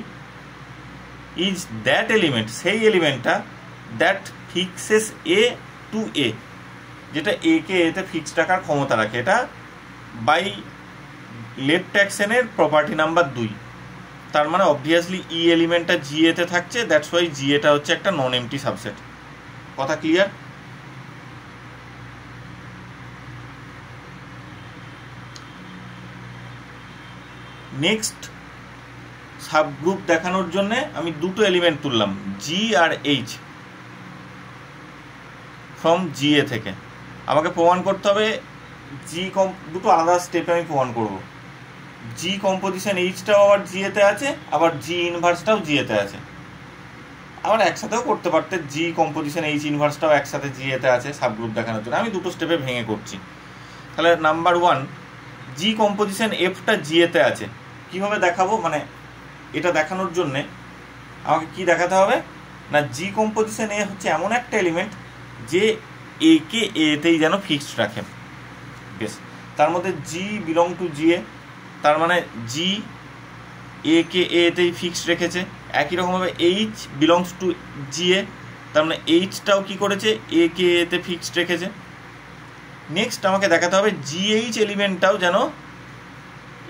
is that element, সেই এলিমেন্টটা that fixes a to a, যেটা এ কে এতে ফিক্সড রাখার ক্ষমতা রাখে। এটা বাই লেফট অ্যাকশনের প্রপার্টি নাম্বার 2। তার মানে অবভিয়াসলি ই এলিমেন্টটা জি এতে থাকছে, দ্যাটস ওয়াই জি এটা হচ্ছে একটা নন এমটি সাবসেট। কথা ক্লিয়ার? নেক্সট সাবগ্রুপ দেখানোর জন্য আমি দুটো এলিমেন্ট তুললাম, জি আর এইচ, ফ্রম জি এ থেকে। আমাকে প্রমাণ করতে হবে জি দুটো আলাদা স্টেপে আমি প্রমাণ করব। জি কম্পোজিশন এইচটাও আবার জি এতে আছে, আবার জি ইনভার্সটাও জি এতে আছে। আবার একসাথেও করতে পারতে, জি কম্পোজিশন এইচ ইনভার্সটাও একসাথে জি এতে আছে সাবগ্রুপ দেখানোর জন্য। আমি দুটো স্টেপে ভেঙে করছি। তাহলে নাম্বার 1, জি কম্পোজিশন এফটা জি এতে আছে। কীভাবে দেখাবো? মানে এটা দেখানোর জন্যে আমাকে কি দেখাতে হবে না, জি কম্পোজিশন এ হচ্ছে এমন একটা এলিমেন্ট যে এ কে এতেই যেন ফিক্সড রাখে। বেশ, তার মধ্যে জি বিলং টু জি এ, তার মানে জি এ কে এতেই ফিক্সড রেখেছে। একই রকমভাবে এইচ বিলংস টু জি এ, তার মানে এইচটাও কি করেছে, এ কে এতে ফিক্সড রেখেছে। নেক্সট আমাকে দেখাতে হবে জি এইচ এলিমেন্টটাও যেন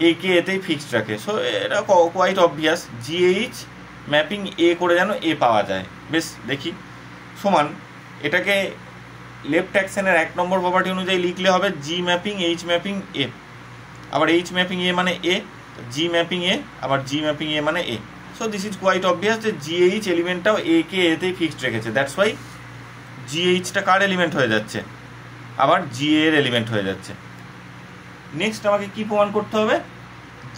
এ কে এতেই ফিক্সড রাখে। সো এটা quite obvious, G H mapping A করে যেন এ পাওয়া যায়। বেশ, দেখি সমান এটাকে লেফট অ্যাকশনের 1 নম্বর প্রপার্টি অনুযায়ী লিখলে হবে জি ম্যাপিং এইচ ম্যাপিং এ, আবার এইচ ম্যাপিং এ মানে এ, জি ম্যাপিং এ, আবার জি ম্যাপিং এ মানে A. So this is quite obvious যে জি এইচ এলিমেন্টটাও এ কে এতেই ফিক্সড রেখেছে। দ্যাটস ওয়াই জি এইচটা কার এলিমেন্ট হয়ে যাচ্ছে, আবার জি এর এলিমেন্ট হয়ে যাচ্ছে। নেক্সট আমাকে কি প্রমাণ করতে হবে,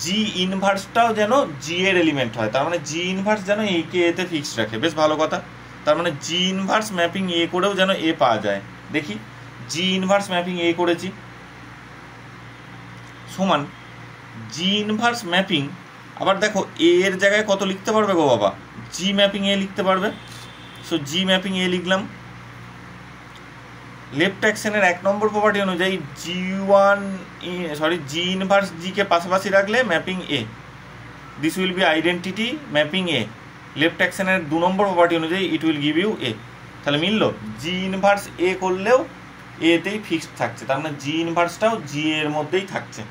জি ইনভার্সটাও যেন জি এর এলিমেন্ট হয়। তার মানে জি ইনভার্স যেন এ কে এতে ফিক্সড রাখে। বেশ ভালো কথা। তার মানে জি ইনভার্স ম্যাপিং এ করেও যেন এ পাওয়া যায়। দেখি জি ইনভার্স ম্যাপিং এ করেছি, সমান জি ইনভার্স ম্যাপিং, আবার দেখো এ এর জায়গায় কত লিখতে পারবে গো বাবা, জি ম্যাপিং এ লিখতে পারবে। সো জি ম্যাপিং এ লিখলাম। লেফট অ্যাকশনের 1 নম্বর প্রপার্টি অনুযায়ী জি ইনভার্স জি কে পাশাপাশি রাখলে mapping A, this will be identity mapping A. Left অ্যাকশনের 2 নম্বর প্রপার্টি অনুযায়ী it will give U A. তাহলে মিলল, জি ইনভার্স এ করলেও এতেই ফিক্সড থাকছে, তার মানে জি ইনভার্সটাও জি এর মধ্যেই থাকছে,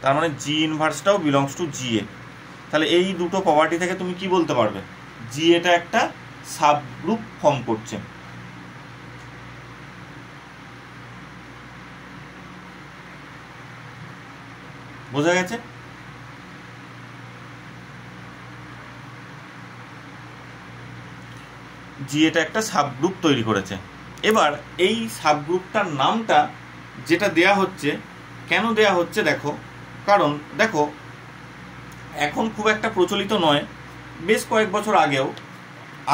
তার মানে জি ইনভার্সটাও বিলংস টু জি এ। তাহলে এই দুটো প্রপার্টি থেকে তুমি কি বলতে পারবে, জি এটা একটা সাবগ্রুপ ফর্ম করছে। বোঝা গেছে? জি এটা একটা সাবগ্রুপ তৈরি করেছে। এবার এই সাবগ্রুপটার নামটা যেটা দেয়া হচ্ছে, কেন দেয়া হচ্ছে দেখো, কারণ দেখো এখন খুব একটা প্রচলিত নয়, বেশ কয়েক বছর আগেও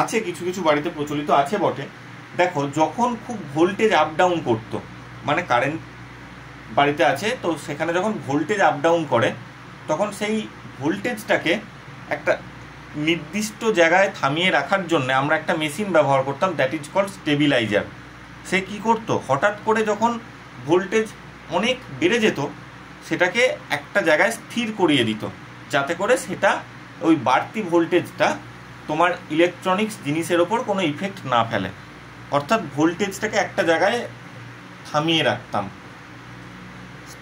আছে, কিছু কিছু বাড়িতে প্রচলিত আছে বটে। দেখো যখন খুব ভোল্টেজ আপ ডাউন করতো, মানে কারেন্ট বাড়িতে আছে তো সেখানে যখন ভোল্টেজ আপ ডাউন করে তখন সেই ভোল্টেজটাকে একটা নির্দিষ্ট জায়গায় থামিয়ে রাখার জন্য আমরা একটা মেশিন ব্যবহার করতাম, দ্যাট ইজ কল্ড স্টেবিলাইজার। সে কি করতো, হঠাৎ করে যখন ভোল্টেজ অনেক বেড়ে যেত সেটাকে একটা জায়গায় স্থির করিয়ে দিত, যাতে করে সেটা ওই বাড়তি ভোল্টেজটা তোমার ইলেকট্রনিক্স জিনিসের ওপর কোনো ইফেক্ট না ফেলে। অর্থাৎ ভোল্টেজটাকে একটা জায়গায় থামিয়ে রাখতাম,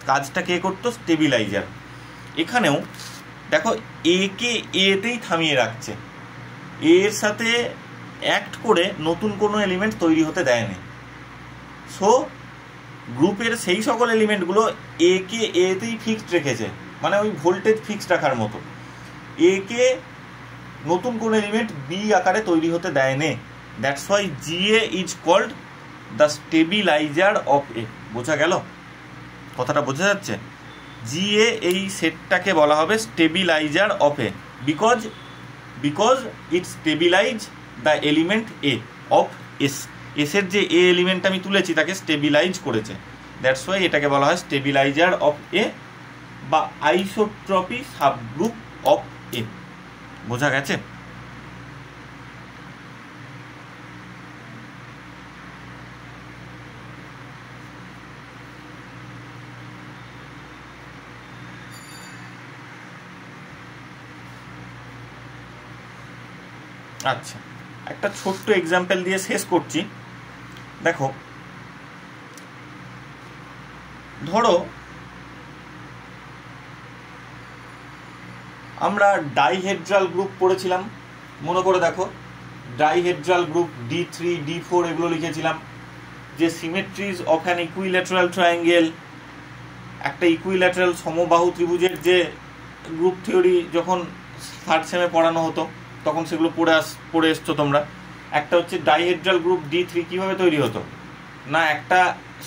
কাজটা কে করতো, স্টেবিলাইজার। এখানেও দেখো এ কে এতেই থামিয়ে রাখছে, এর সাথে অ্যাক্ট করে নতুন কোনো এলিমেন্ট তৈরি হতে দেয়নি। সো গ্রুপের সেই সকল এলিমেন্টগুলো এ কে এতেই ফিক্সড রেখেছে, মানে ওই ভোল্টেজ ফিক্সড রাখার মতো। এ কে নতুন কোন এলিমেন্ট বি আকারে তৈরি হতে দেয় নে। That's why G A is called the stabilizer of A. বোঝা গেল? কথাটা বোঝা যাচ্ছে? জিএ এই সেটটাকে বলা হবে stabiliser of a, because it stabilise the element a of s. এসের যে এ এলিমেন্ট আমি তুলেছি তাকে স্টেবিলাইজ করেছে। দ্যাটস ওয়াই এটাকে বলা হয় স্টেবিলাইজার অফ এ বা আইসোট্রপি সাবগ্রুপ অফ এ। বোঝা গেছে? আচ্ছা, একটা ছোট্ট এক্সাম্পল দিয়ে শেষ করছি। দেখো, ধরো আমরা ডাইহেড্রাল গ্রুপ পড়েছিলাম, মনে করে দেখো। ডাইহেড্রাল গ্রুপ D3 D4 এগুলো লিখেছিলাম, যে সিমেট্রিজ অফ অ্যান ইকুইল্যাটারাল ট্রায়াঙ্গেল, একটা ইকুইল্যাটারাল সমবাহু ত্রিভুজের যে গ্রুপ থিওরি যখন থার্ড সেমে পড়ানো হতো তখন সেগুলো পড়ে এসছো তোমরা। একটা হচ্ছে ডাইহেড্রাল গ্রুপ D3 কিভাবে তৈরি হতো না, একটা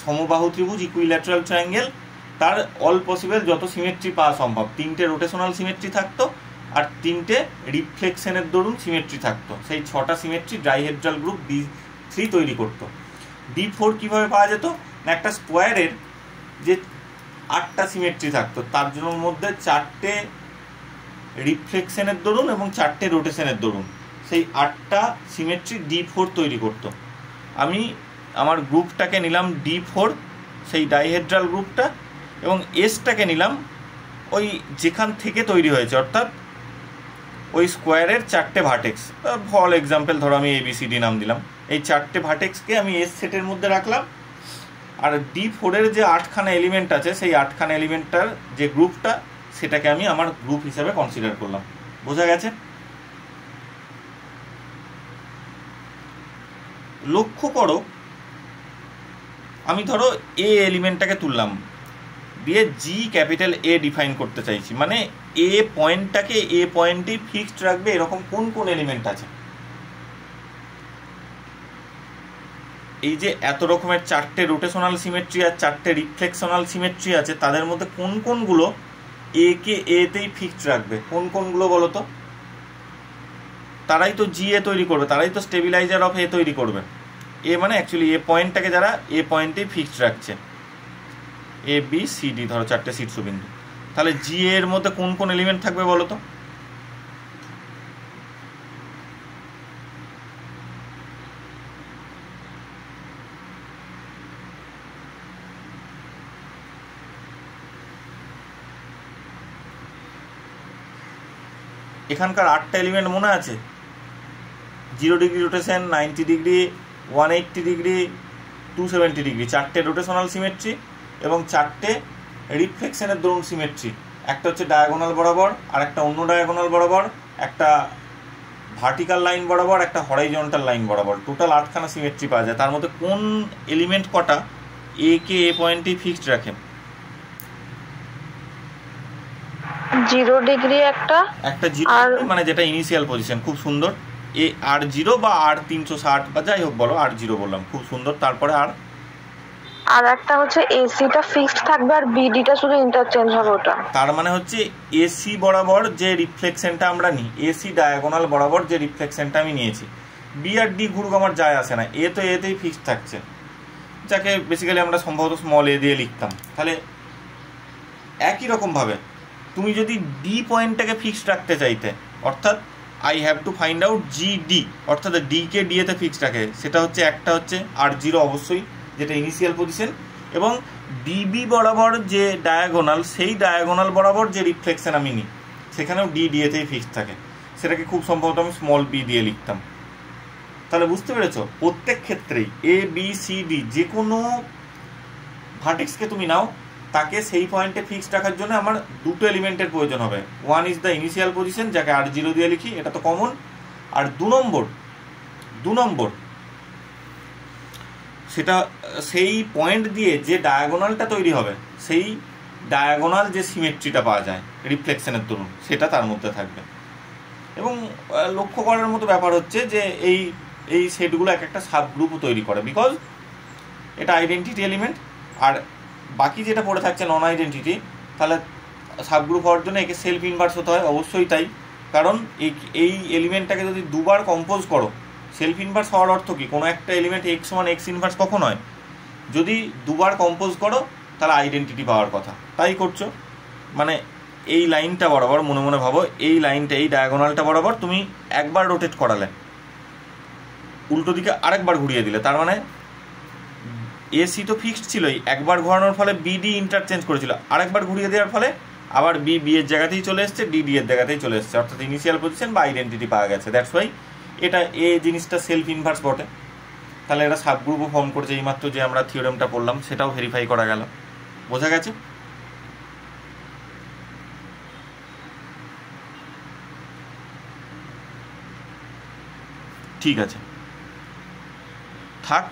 সমবাহু ত্রিভুজ ইকুইল্যাটারাল ট্রায়াঙ্গেল, তার অল পসিবল যত সিমেট্রি পাওয়া সম্ভব, 3টে রোটেশনাল সিমেট্রি থাকতো আর 3টে রিফ্লেকশনের দরুন সিমেট্রি থাকতো। সেই 6টা সিমেট্রি ডাইহেড্রাল গ্রুপ D3 তৈরি করতো। D4 কিভাবে পাওয়া যেত না, একটা স্কোয়ারের যে 8টা সিমেট্রি থাকতো তার জন্য মধ্যে 4টে রিফ্লেকশনের দরুন এবং 4টে রোটেশনের দরুন, সেই 8টা সিমেট্রি D4 তৈরি করতো। আমি আমার গ্রুপটাকে নিলাম D4, সেই ডাইহেড্রাল গ্রুপটা, এবং এসটাকে নিলাম ওই যেখান থেকে তৈরি হয়েছে, অর্থাৎ ওই স্কোয়ারের 4টে ভার্টেক্স। ফর এক্সাম্পল ধরো আমি ABCD নাম দিলাম, এই 4টে ভার্টেক্সকে আমি এস সেটের মধ্যে রাখলাম, আর D4 এর যে 8খানা এলিমেন্ট আছে সেই 8খানা এলিমেন্টটার যে গ্রুপটা সেটাকে আমি আমার গ্রুপ হিসাবে কনসিডার করলাম। বোঝা গেছে? লক্ষ্য করো, আমি ধরো এ এলিমেন্টটাকে তুললাম, দিয়ে জি ক্যাপিটাল এ ডিফাইন করতে চাইছি, মানে এ পয়েন্টটাকে এ পয়েন্টেই ফিক্সড রাখবে এরকম কোন কোন এলিমেন্ট আছে। এই যে এত রকমের 4টে রোটেশনাল সিমেট্রি আর 4টে রিফ্লেকশনাল সিমেট্রি আছে, তাদের মধ্যে কোন কোনগুলো এ কে এতেই ফিক্সড রাখবে, কোন কোনগুলো বলো তো? তারাই তো জি এ তৈরি করবে, তারাই তো স্টেবিলাইজার অফ এ তৈরি করবে। এ মানে অ্যাকচুয়ালি এ পয়েন্টটাকে যারা এ পয়েন্টেই ফিক্সড রাখছে, ABCD ধরো 4টে শীর্ষবিন্দু, তাহলে জি এর মধ্যে কোন কোন এলিমেন্ট থাকবে বলো তো? এখানকার 8টা এলিমেন্ট মনে আছে? 0 degree rotation, 90 degree, 180 degree, 270 degree, 4টে রোটেশনাল সিমেট্রি এবং 4টে রিফ্লেকশনের দরুন সিমেট্রি। একটা হচ্ছে ডায়াগোনাল বরাবর, আর একটা অন্য ডায়াগোনাল বরাবর, একটা ভার্টিক্যাল লাইন বরাবর, একটা হরাইজন্টাল লাইন বরাবর। টোটাল 8খানা সিমেট্রি পাওয়া যায়। তার মধ্যে কোন এলিমেন্ট কটা এ কে এ পয়েন্টেই ফিক্সড রাখে? 0 ডিগ্রি একটা 0 মানে যেটা ইনিশিয়াল পজিশন, খুব সুন্দর। এ R0 বা R360 বা যাই হোক বলো, R0 বললাম, খুব সুন্দর। তারপরে আর একটা হচ্ছে এসিটা ফিক্সড থাকবে আর বিডিটা শুধু ইন্টারচেঞ্জ হবে ওটা। তার মানে হচ্ছে এসি বরাবর যে রিফ্লেকশনটা আমরা নিই, এসি ডায়াগোনাল বরাবর যে রিফ্লেকশনটা আমি নিয়েছি, বি আর ডি ঘুরুক আমার যায় আসে না, এ তো এতেই ফিক্সড থাকছে, যাকে বেসিক্যালি আমরা সম্ভবত স্মল এ দিয়ে লিখতাম। তাহলে একই রকমভাবে তুমি যদি ডি পয়েন্টটাকে ফিক্সড রাখতে চাইতে, অর্থাৎ I have to find out GD, অর্থাৎ ডি কে ডি এতে ফিক্সড রাখে, সেটা হচ্ছে একটা হচ্ছে R0 অবশ্যই, যেটা ইনিশিয়াল পজিশন, এবং ডিবি বরাবর যে ডায়াগোনাল, সেই ডায়াগোনাল বরাবর যে রিফ্লেকশন আমি নিই সেখানেও ডি এতেই ফিক্সড থাকে, সেটাকে খুব সম্ভবত আমি স্মল বি দিয়ে লিখতাম। তাহলে বুঝতে পেরেছো, প্রত্যেক ক্ষেত্রেই ABCD যে কোনো ভার্টেক্সকে তুমি নাও, তাকে সেই পয়েন্টে ফিক্সড রাখার জন্য আমার দুটো এলিমেন্টের প্রয়োজন হবে। One is the initial position, যাকে R0 দিয়ে লিখি, এটা তো কমন। আর দু নম্বর সেটা সেই পয়েন্ট দিয়ে যে ডায়াগোনালটা তৈরি হবে, সেই ডায়াগোনাল যে সিমেট্রিটা পাওয়া যায় রিফ্লেকশনের দরুন, সেটা তার মধ্যে থাকবে। এবং লক্ষ্য করার মতো ব্যাপার হচ্ছে যে এই সেটগুলো এক একটা সাবগ্রুপও তৈরি করে, বিকজ এটা আইডেন্টিটি এলিমেন্ট, আর বাকি যেটা পড়ে থাকছে নন আইডেন্টিটি, তাহলে সাবগ্রুপ হওয়ার জন্য একে সেলফ ইনভার্স হতে হয়, অবশ্যই তাই। কারণ এই এলিমেন্টটাকে যদি দুবার কম্পোজ করো, সেলফ ইনভার্স হওয়ার অর্থ কি? কোনো একটা element x one x inverse কখন হয়? যদি দুবার কম্পোজ করো তাহলে আইডেন্টিটি পাওয়ার কথা, তাই করছো। মানে এই লাইনটা বরাবর মনে মনে ভাবো, এই লাইনটা, এই ডায়াগোনালটা বরাবর তুমি একবার রোটেট করালে, উল্টো দিকে আরেকবার ঘুরিয়ে দিলে, তার মানে এসি তো ফিক্সড ছিলই, একবার ঘোরানোর ফলে বিডি ইন্টারচেঞ্জ করেছিল, আরেকবার ঘুরিয়ে দেওয়ার ফলে আবার বি এর জায়গাতেই চলে এসছে, ডি এর জায়গাতেই চলে এসছে, অর্থাৎ ইনিশিয়াল পজিশন বা আইডেন্টিটি পাওয়া গেছে। দ্যাটস ওয়াই এটা জিনিসটা সেলফ ইনভার্স বটে। তাহলে এটা সাবগ্রুপও ফর্ম করেছে, এইমাত্র যে আমরা থিওরেমটা পড়লাম সেটাও ভেরিফাই করা গেল। বোঝা গেছে? ঠিক আছে, থাক।